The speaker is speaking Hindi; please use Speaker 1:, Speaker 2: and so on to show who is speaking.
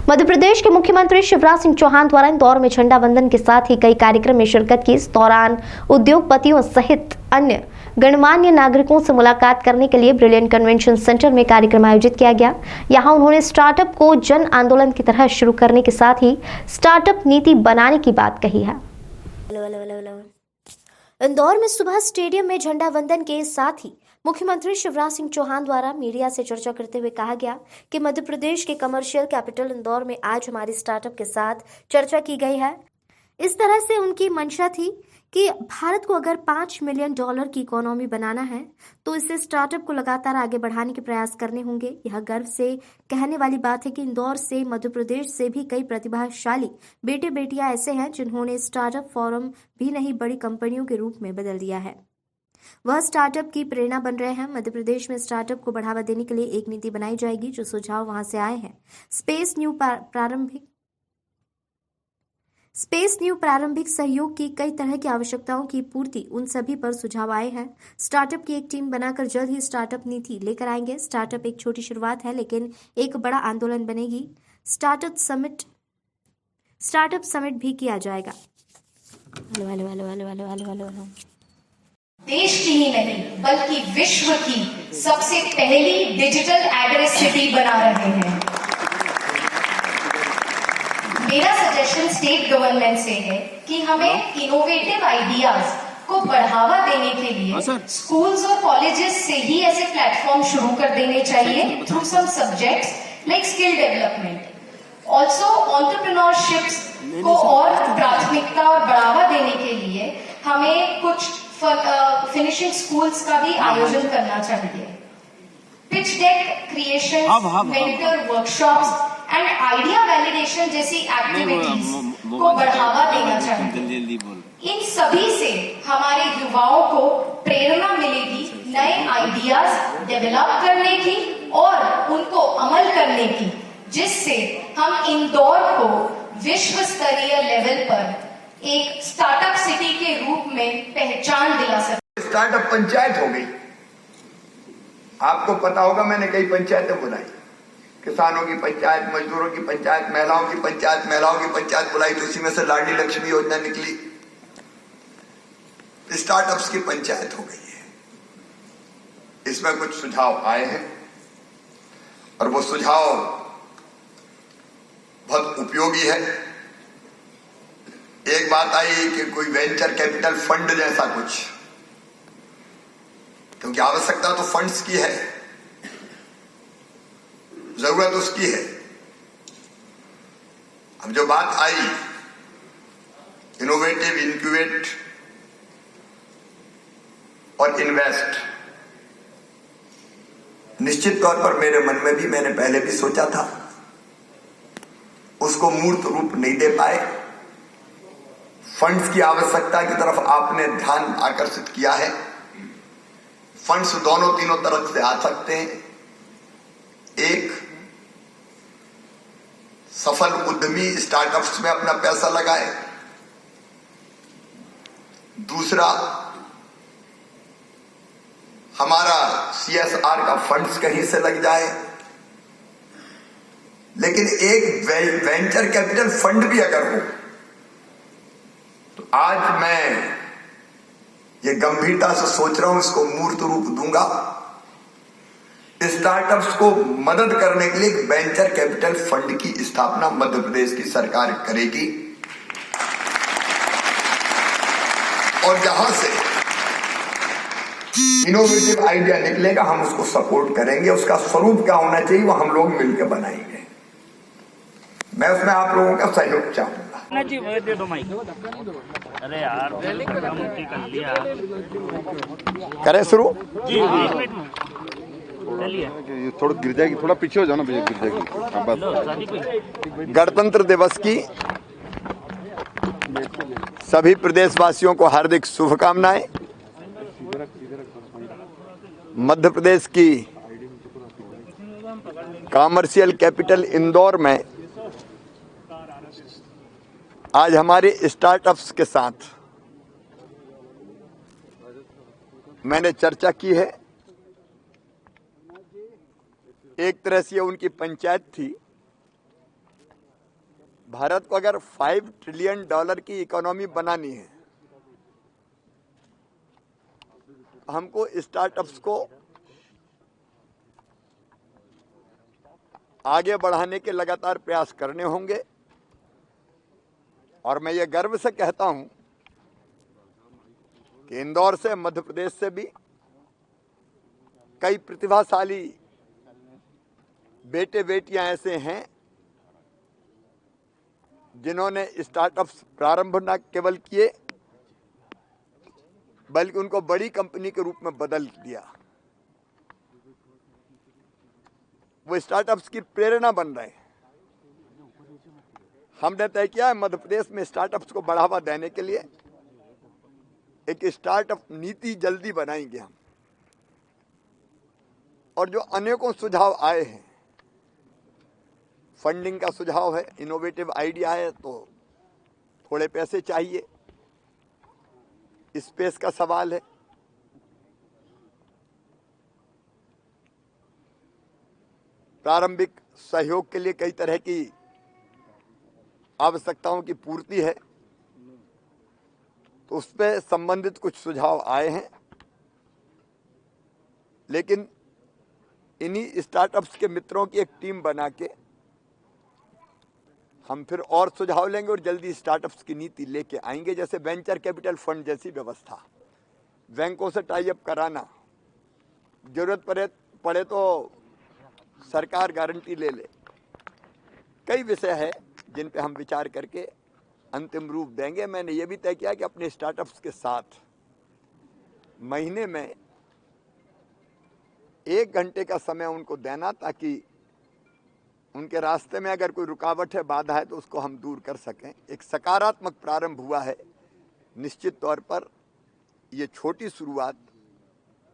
Speaker 1: मध्य प्रदेश के मुख्यमंत्री शिवराज सिंह चौहान द्वारा इंदौर में झंडा वंदन के साथ ही कई कार्यक्रम में शिरकत की। इस दौरान उद्योगपतियों सहित अन्य गणमान्य नागरिकों से मुलाकात करने के लिए ब्रिलियंट कन्वेंशन सेंटर में कार्यक्रम आयोजित किया गया। यहां उन्होंने स्टार्टअप को जन आंदोलन की तरह शुरू करने के साथ ही स्टार्टअप नीति बनाने की बात कही है। इंदौर में सुबह स्टेडियम में झंडा वंदन के साथ ही मुख्यमंत्री शिवराज सिंह चौहान द्वारा मीडिया से चर्चा करते हुए कहा गया कि मध्य प्रदेश के कमर्शियल कैपिटल इंदौर में आज हमारी स्टार्टअप के साथ चर्चा की गई है। इस तरह से उनकी मंशा थी कि भारत को अगर $5 मिलियन की इकोनॉमी बनाना है तो इसे स्टार्टअप को लगातार आगे बढ़ाने के प्रयास करने होंगे। यह गर्व से कहने वाली बात है कि इंदौर से मध्य प्रदेश से भी कई प्रतिभाशाली बेटे बेटियां ऐसे हैं जिन्होंने स्टार्टअप फोरम भी नहीं बड़ी कंपनियों के रूप में बदल दिया है। वह स्टार्टअप की प्रेरणा बन रहे हैं। मध्य प्रदेश में स्टार्टअप को बढ़ावा देने के लिए एक नीति बनाई जाएगी। जो सुझाव वहां से आए हैं, स्पेस न्यू प्रारंभिक सहयोग की कई तरह की आवश्यकताओं की पूर्ति, उन सभी पर सुझाव आए हैं। स्टार्टअप की एक टीम बनाकर जल्द ही स्टार्टअप नीति लेकर आएंगे। स्टार्टअप एक छोटी शुरुआत है लेकिन एक बड़ा आंदोलन बनेगी। स्टार्टअप समिट भी किया जाएगा।
Speaker 2: देश की ही नहीं बल्कि विश्व की सबसे पहली डिजिटल एड्रेस सिटी बना रहे हैं। मेरा सजेशन स्टेट गवर्नमेंट से है कि हमें इनोवेटिव आइडियाज को बढ़ावा देने के लिए स्कूल्स और कॉलेजेस से ही ऐसे प्लेटफॉर्म शुरू कर देने चाहिए through some subjects like skill development. Also एंटरप्रेन्योरशिप्स को और प्राथमिकता और बढ़ावा देने के लिए हमें कुछ फिनिशिंग स्कूल्स का भी आयोजन करना चाहिए। Pitch deck creation, mentor workshops and idea validation जैसी एक्टिविटीज को बढ़ावा देना चाहिए। इन सभी से हमारे युवाओं को प्रेरणा मिलेगी नए आइडियाज डेवलप करने की और उनको अमल करने की, जिससे हम इंदौर को विश्व स्तरीय लेवल पर एक स्टार्टअप सिटी के रूप में पहचान दिला सकते।
Speaker 3: स्टार्टअप पंचायत हो गई। आपको पता होगा मैंने कई पंचायतें बुलाई, किसानों की पंचायत, मजदूरों की पंचायत, महिलाओं की पंचायत बुलाई, तो उसी में से लाडली लक्ष्मी योजना निकली। स्टार्टअप्स की पंचायत हो गई है। इसमें कुछ सुझाव आए हैं और वो सुझाव बहुत उपयोगी है। एक बात आई कि कोई वेंचर कैपिटल फंड जैसा कुछ, क्योंकि आवश्यकता तो फंड्स की है, जरूरत उसकी है। अब जो बात आई इनोवेटिव, इंक्यूबेट और इन्वेस्ट, निश्चित तौर पर मेरे मन में भी, मैंने पहले भी सोचा था, उसको मूर्त रूप नहीं दे पाए। फंड्स की आवश्यकता की तरफ आपने ध्यान आकर्षित किया है। फंड्स दोनों तीनों तरफ से आ सकते हैं। एक, सफल उद्यमी स्टार्टअप्स में अपना पैसा लगाए। दूसरा, हमारा CSR का फंड्स कहीं से लग जाए। लेकिन एक वेंचर कैपिटल फंड भी अगर हो तो आज मैं ये गंभीरता से सोच रहा हूं, इसको मूर्त रूप दूंगा। स्टार्टअप्स को मदद करने के लिए एक वेंचर कैपिटल फंड की स्थापना मध्य प्रदेश की सरकार करेगी और जहां से इनोवेटिव आइडिया निकलेगा हम उसको सपोर्ट करेंगे। उसका स्वरूप क्या होना चाहिए वो हम लोग मिलकर बनाएंगे। मैं उसमें आप लोगों का सहयोग चाहूंगा।
Speaker 4: जी दे दो माइक। अरे यार कर लिया।
Speaker 3: करें शुरू
Speaker 4: जी, चलिए।
Speaker 5: थोड़ा गिर जाएगी, थोड़ा पीछे हो जाओ ना भैया, गिर जाएगी।
Speaker 3: गणतंत्र दिवस की सभी प्रदेशवासियों को हार्दिक शुभकामनाएं। मध्य प्रदेश की कॉमर्शियल कैपिटल इंदौर में आज हमारे स्टार्टअप्स के साथ मैंने चर्चा की है। एक तरह से उनकी पंचायत थी भारत को अगर $5 ट्रिलियन की इकोनॉमी बनानी है, हमको स्टार्टअप्स को आगे बढ़ाने के लगातार प्रयास करने होंगे। और मैं ये गर्व से कहता हूं कि इंदौर से, मध्य प्रदेश से भी कई प्रतिभाशाली बेटे बेटियां ऐसे हैं जिन्होंने स्टार्टअप्स प्रारंभ न केवल किए बल्कि उनको बड़ी कंपनी के रूप में बदल दिया। वो स्टार्टअप्स की प्रेरणा बन रहे हैं। हमने तय किया है मध्य प्रदेश में स्टार्टअप्स को बढ़ावा देने के लिए एक स्टार्टअप नीति जल्दी बनाएंगे हम। और जो अनेकों सुझाव आए हैं, फंडिंग का सुझाव है, इनोवेटिव आइडिया है तो थोड़े पैसे चाहिए, स्पेस का सवाल है, प्रारंभिक सहयोग के लिए कई तरह की आवश्यकताओं की पूर्ति है, तो उस पर संबंधित कुछ सुझाव आए हैं। लेकिन इन्हीं स्टार्टअप्स के मित्रों की एक टीम बना के हम फिर और सुझाव लेंगे और जल्दी स्टार्टअप्स की नीति लेके आएंगे। जैसे वेंचर कैपिटल फंड जैसी व्यवस्था, बैंकों से टाई अप कराना, जरूरत पड़े तो सरकार गारंटी ले ले। कई विषय है जिन पे हम विचार करके अंतिम रूप देंगे। मैंने ये भी तय किया कि अपने स्टार्टअप्स के साथ महीने में 1 घंटे का समय उनको देना, ताकि उनके रास्ते में अगर कोई रुकावट है, बाधा है, तो उसको हम दूर कर सकें। एक सकारात्मक प्रारंभ हुआ है। निश्चित तौर पर ये छोटी शुरुआत